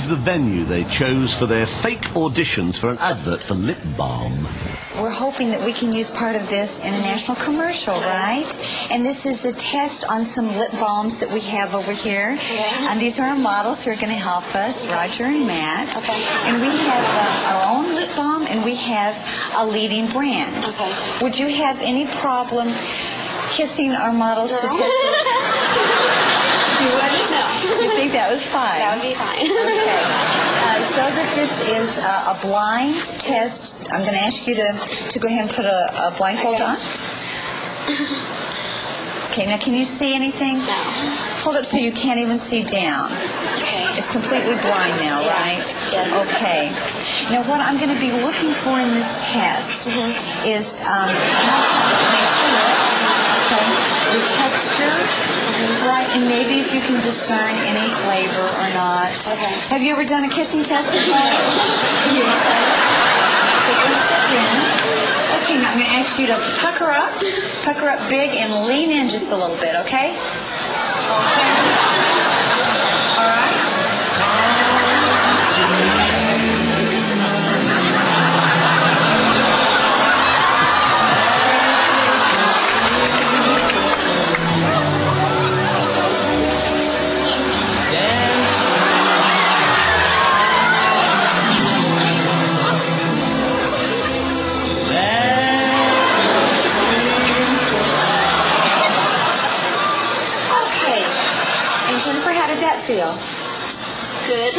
is the venue they chose for their fake auditions for an advert for lip balm. We're hoping that we can use part of this in a national commercial, right? And this is a test on some lip balms that we have over here. And these are our models who are going to help us, Roger and Matt. And we have our own lip balm, and we have a leading brand. Would you have any problem kissing our models to test them? You wouldn't? No. You think that was fine? That would be fine. Okay. So that this is a blind test, I'm going to ask you to go ahead and put a blindfold on. Okay, now can you see anything? No. Hold up so you can't even see down. Okay. It's completely blind now, right? Yes. Okay. Now what I'm going to be looking for in this test is how soft makes the lips, okay, the texture, right, and maybe if you can discern any flavor or not. Okay. Have you ever done a kissing test before? Are you excited? Take one step in. Okay, now I'm going to ask you to pucker up big, and lean in just a little bit, okay? Okay. All right. Jennifer, how did that feel? Good.